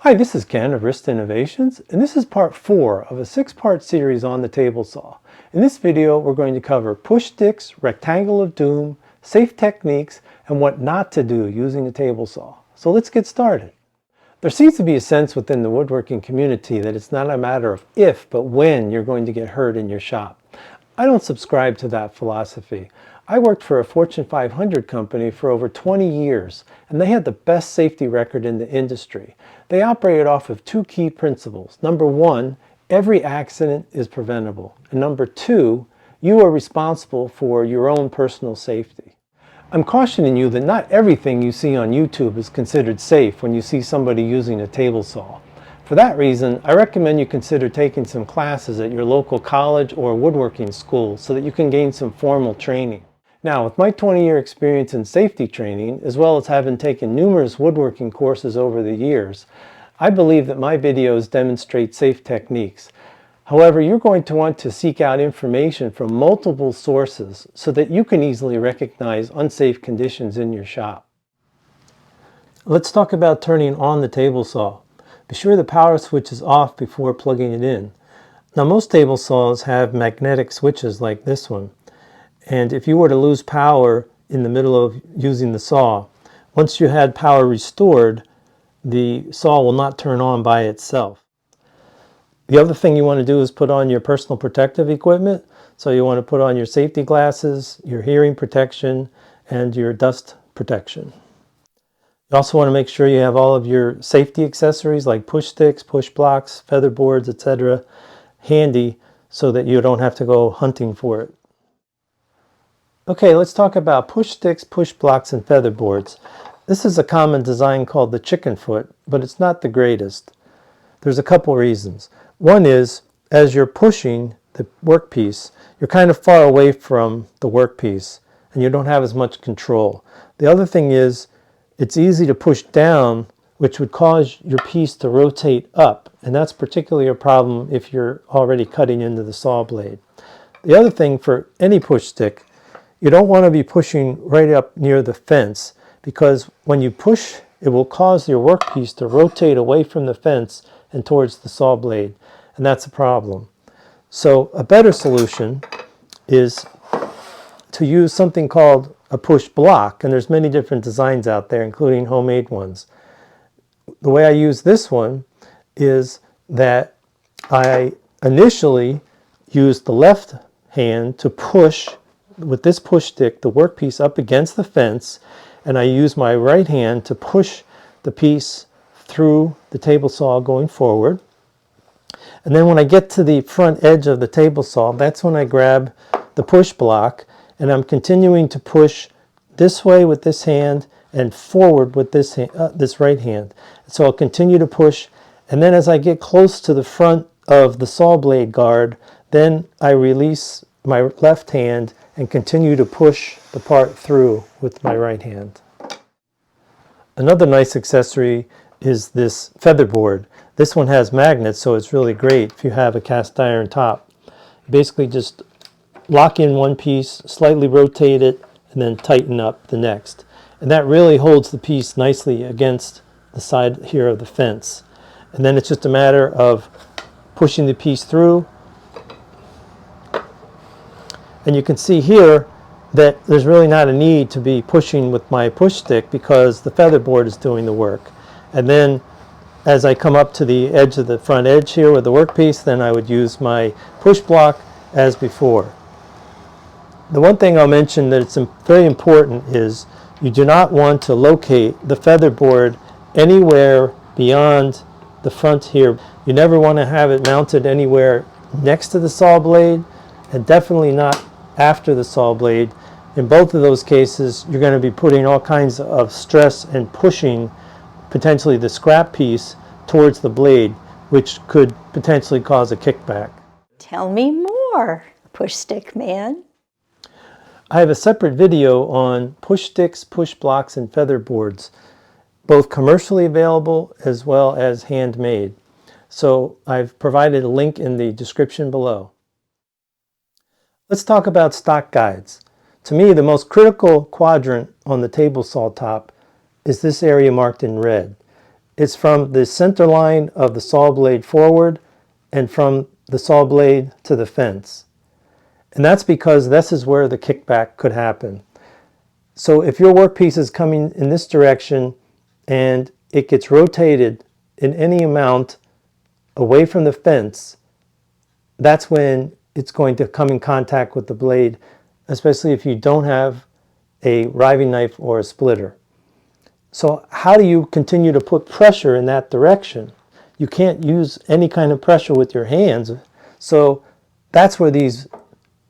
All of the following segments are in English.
Hi, this is Ken of Rist Innovations, and this is part 4 of a 6-part series on the table saw. In this video, we're going to cover push sticks, rectangle of doom, safe techniques, and what not to do using the table saw. So let's get started. There seems to be a sense within the woodworking community that it's not a matter of if, but when you're going to get hurt in your shop. I don't subscribe to that philosophy. I worked for a Fortune 500 company for over 20 years, and they had the best safety record in the industry. They operated off of 2 key principles. Number 1, every accident is preventable. And number 2, you are responsible for your own personal safety. I'm cautioning you that not everything you see on YouTube is considered safe when you see somebody using a table saw. For that reason, I recommend you consider taking some classes at your local college or woodworking school so that you can gain some formal training. Now, with my 20-year experience in safety training, as well as having taken numerous woodworking courses over the years, I believe that my videos demonstrate safe techniques. However, you're going to want to seek out information from multiple sources so that you can easily recognize unsafe conditions in your shop. Let's talk about turning on the table saw. Be sure the power switch is off before plugging it in. Now, most table saws have magnetic switches like this one. And if you were to lose power in the middle of using the saw, once you had power restored, the saw will not turn on by itself. The other thing you want to do is put on your personal protective equipment. So you want to put on your safety glasses, your hearing protection, and your dust protection. You also want to make sure you have all of your safety accessories like push sticks, push blocks, feather boards, etc. handy so that you don't have to go hunting for it. Okay, let's talk about push sticks, push blocks, and feather boards. This is a common design called the chicken foot, but it's not the greatest. There's a couple reasons. One is, as you're pushing the workpiece, you're kind of far away from the workpiece, and you don't have as much control. The other thing is, it's easy to push down, which would cause your piece to rotate up, and that's particularly a problem if you're already cutting into the saw blade. The other thing for any push stick, you don't want to be pushing right up near the fence, because when you push, it will cause your workpiece to rotate away from the fence and towards the saw blade, and that's a problem. So a better solution is to use something called a push block, and there's many different designs out there, including homemade ones. The way I use this one is that I initially use the left hand to push with this push stick the workpiece up against the fence, and I use my right hand to push the piece through the table saw going forward. And then when I get to the front edge of the table saw, that's when I grab the push block, and I'm continuing to push this way with this hand and forward with this right hand. So I'll continue to push, and then as I get close to the front of the saw blade guard, then I release my left hand and continue to push the part through with my right hand. Another nice accessory is this feather board. This one has magnets, so it's really great if you have a cast iron top. Basically just lock in one piece, slightly rotate it, and then tighten up the next. And that really holds the piece nicely against the side here of the fence. And then it's just a matter of pushing the piece through. And you can see here that there's really not a need to be pushing with my push stick because the feather board is doing the work. And then as I come up to the edge of the front edge here with the workpiece, then I would use my push block as before. The one thing I'll mention that it's very important is you do not want to locate the feather board anywhere beyond the front here. You never want to have it mounted anywhere next to the saw blade, and definitely not after the saw blade. In both of those cases, you're going to be putting all kinds of stress and pushing potentially the scrap piece towards the blade, which could potentially cause a kickback. Tell me more, push stick man. I have a separate video on push sticks, push blocks, and feather boards, both commercially available as well as handmade. So I've provided a link in the description below. Let's talk about stock guides. To me, the most critical quadrant on the table saw top is this area marked in red. It's from the center line of the saw blade forward and from the saw blade to the fence. And that's because this is where the kickback could happen. So if your workpiece is coming in this direction and it gets rotated in any amount away from the fence, that's when it's going to come in contact with the blade, especially if you don't have a riving knife or a splitter. So how do you continue to put pressure in that direction? You can't use any kind of pressure with your hands. So that's where these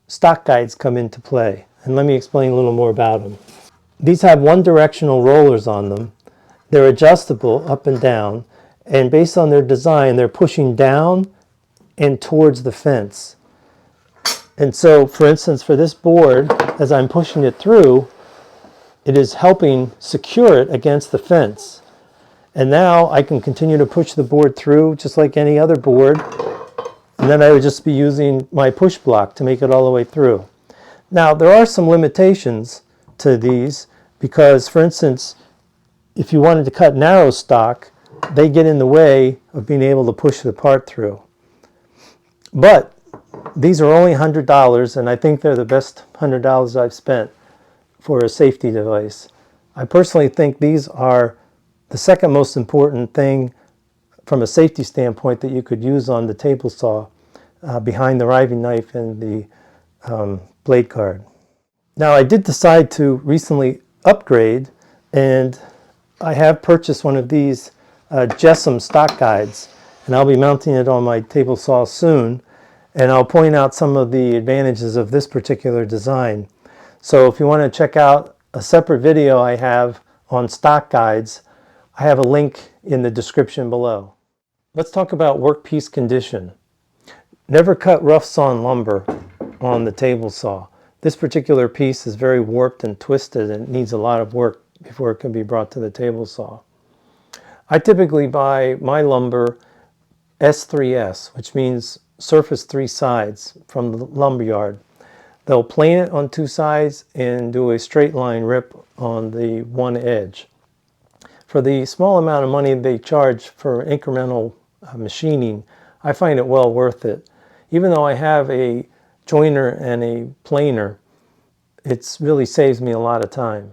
stock guides come into play. And let me explain a little more about them. These have one directional rollers on them. They're adjustable up and down. And based on their design, they're pushing down and towards the fence. And so, for instance, for this board, as I'm pushing it through, it is helping secure it against the fence. And now I can continue to push the board through just like any other board. And then I would just be using my push block to make it all the way through. Now, there are some limitations to these because, for instance, if you wanted to cut narrow stock, they get in the way of being able to push the part through. But these are only $100, and I think they're the best $100 I've spent for a safety device. I personally think these are the second most important thing from a safety standpoint that you could use on the table saw behind the riving knife and the blade guard. Now, I did decide to recently upgrade, and I have purchased one of these Jessam stock guides, and I'll be mounting it on my table saw soon, and I'll point out some of the advantages of this particular design. So if you want to check out a separate video I have on stock guides, I have a link in the description below. Let's talk about workpiece condition. Never cut rough sawn lumber on the table saw. This particular piece is very warped and twisted and needs a lot of work before it can be brought to the table saw. I typically buy my lumber S3S, which means surface three sides, from the lumber yard. They'll plane it on two sides and do a straight line rip on the one edge. For the small amount of money they charge for incremental machining, I find it well worth it. Even though I have a joiner and a planer, it really saves me a lot of time.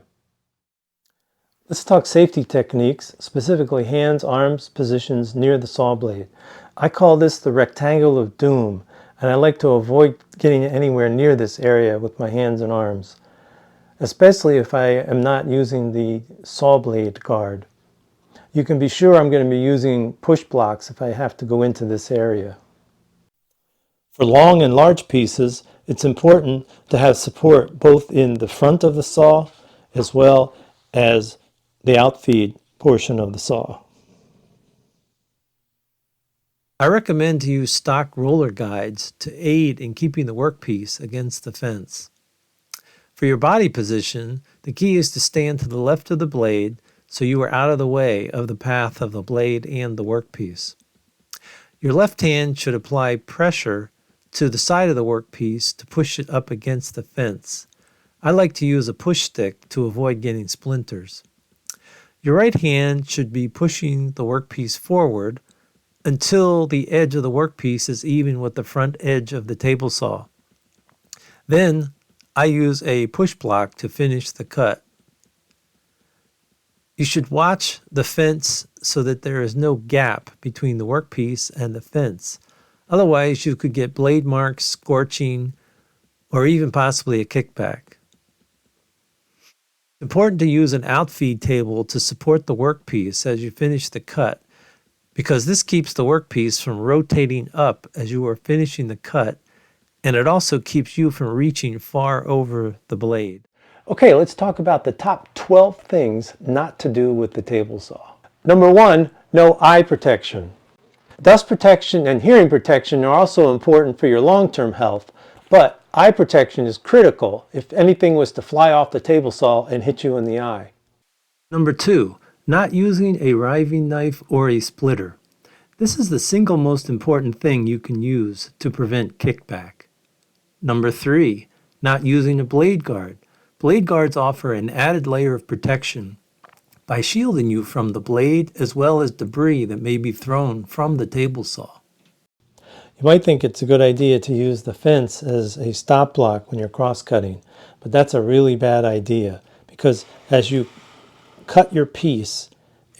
Let's talk safety techniques, specifically hands, arms, positions near the saw blade. I call this the rectangle of doom, and I like to avoid getting anywhere near this area with my hands and arms, especially if I am not using the saw blade guard. You can be sure I'm going to be using push blocks if I have to go into this area. For long and large pieces, it's important to have support both in the front of the saw as well as the outfeed portion of the saw. I recommend to use stock roller guides to aid in keeping the workpiece against the fence. For your body position, the key is to stand to the left of the blade so you are out of the way of the path of the blade and the workpiece. Your left hand should apply pressure to the side of the workpiece to push it up against the fence. I like to use a push stick to avoid getting splinters. Your right hand should be pushing the workpiece forward until the edge of the workpiece is even with the front edge of the table saw. Then I use a push block to finish the cut. You should watch the fence so that there is no gap between the workpiece and the fence. Otherwise, you could get blade marks, scorching, or even possibly a kickback. It's important to use an outfeed table to support the workpiece as you finish the cut, because this keeps the workpiece from rotating up as you are finishing the cut, and it also keeps you from reaching far over the blade. Okay, let's talk about the top 12 things not to do with the table saw. Number 1, no eye protection. Dust protection and hearing protection are also important for your long-term health, but eye protection is critical if anything was to fly off the table saw and hit you in the eye. Number 2, not using a riving knife or a splitter. This is the single most important thing you can use to prevent kickback. Number 3, not using a blade guard. Blade guards offer an added layer of protection by shielding you from the blade as well as debris that may be thrown from the table saw. You might think it's a good idea to use the fence as a stop block when you're cross-cutting, but that's a really bad idea because as you cut your piece,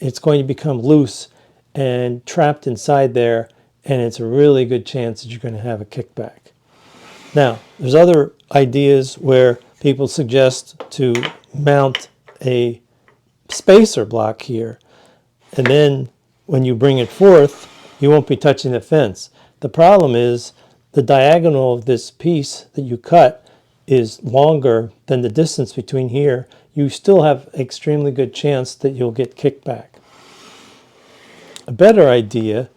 it's going to become loose and trapped inside there, and it's a really good chance that you're going to have a kickback. Now, there's other ideas where people suggest to mount a spacer block here, and then when you bring it forth, you won't be touching the fence. The problem is the diagonal of this piece that you cut is longer than the distance between here. You still have extremely good chance that you'll get kickback. A better idea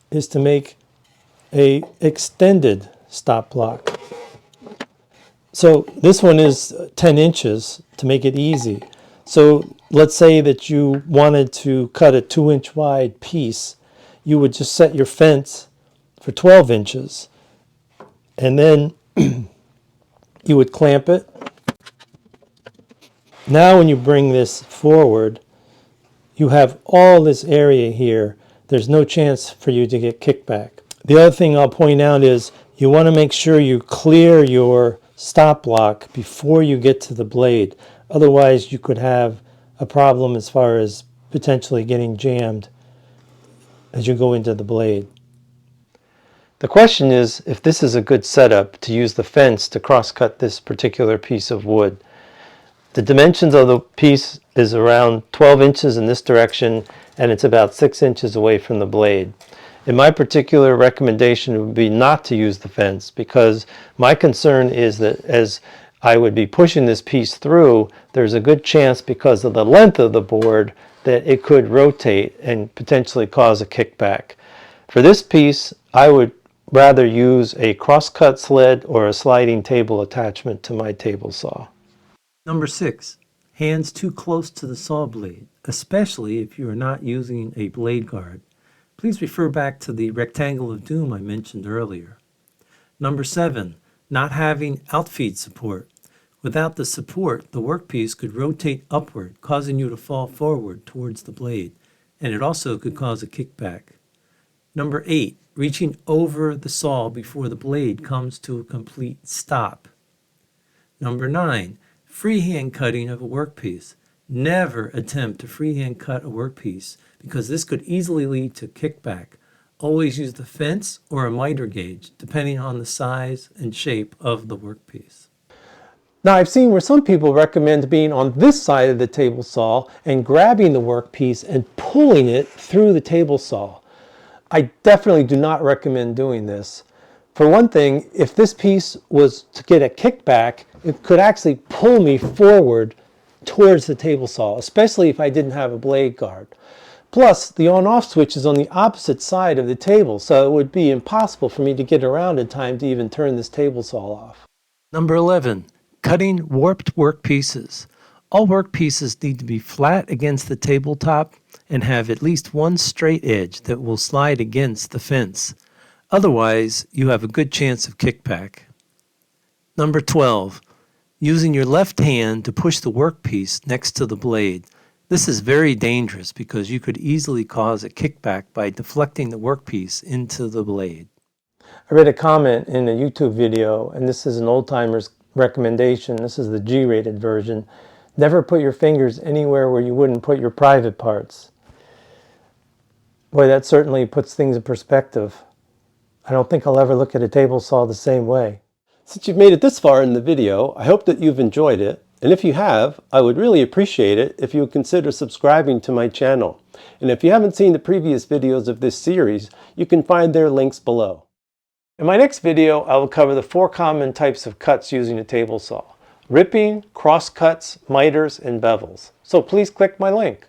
is to make a extended stop block. So this one is 10 inches to make it easy. So let's say that you wanted to cut a 2-inch wide piece. You would just set your fence for 12 inches and then you would clamp it. Now when you bring this forward, you have all this area here. There's no chance for you to get kickback. The other thing I'll point out is you want to make sure you clear your stop block before you get to the blade. Otherwise you could have a problem as far as potentially getting jammed as you go into the blade. The question is if this is a good setup to use the fence to cross-cut this particular piece of wood. The dimensions of the piece is around 12 inches in this direction, and it's about 6 inches away from the blade. In my particular recommendation would be not to use the fence, because my concern is that as I would be pushing this piece through, there's a good chance because of the length of the board that it could rotate and potentially cause a kickback. For this piece, I would rather use a cross-cut sled or a sliding table attachment to my table saw. Number 6, hands too close to the saw blade, especially if you are not using a blade guard. Please refer back to the rectangle of doom I mentioned earlier. Number 7, not having outfeed support. Without the support, the workpiece could rotate upward, causing you to fall forward towards the blade, and it also could cause a kickback. Number 8, reaching over the saw before the blade comes to a complete stop. Number 9, freehand cutting of a workpiece. Never attempt to freehand cut a workpiece because this could easily lead to kickback. Always use the fence or a miter gauge, depending on the size and shape of the workpiece. Now I've seen where some people recommend being on this side of the table saw and grabbing the workpiece and pulling it through the table saw. I definitely do not recommend doing this. For one thing, if this piece was to get a kickback, it could actually pull me forward towards the table saw, especially if I didn't have a blade guard. Plus, the on-off switch is on the opposite side of the table, so it would be impossible for me to get around in time to even turn this table saw off. Number 11, cutting warped workpieces. All workpieces need to be flat against the tabletop and have at least one straight edge that will slide against the fence. Otherwise, you have a good chance of kickback. Number 12, using your left hand to push the workpiece next to the blade. This is very dangerous because you could easily cause a kickback by deflecting the workpiece into the blade. I read a comment in a YouTube video, and this is an old-timer's recommendation. This is the G-rated version. Never put your fingers anywhere where you wouldn't put your private parts. Boy, that certainly puts things in perspective. I don't think I'll ever look at a table saw the same way. Since you've made it this far in the video, I hope that you've enjoyed it. And if you have, I would really appreciate it if you would consider subscribing to my channel. And if you haven't seen the previous videos of this series, you can find their links below. In my next video, I will cover the 4 common types of cuts using a table saw: ripping, cross cuts, miters, and bevels. So please click my link.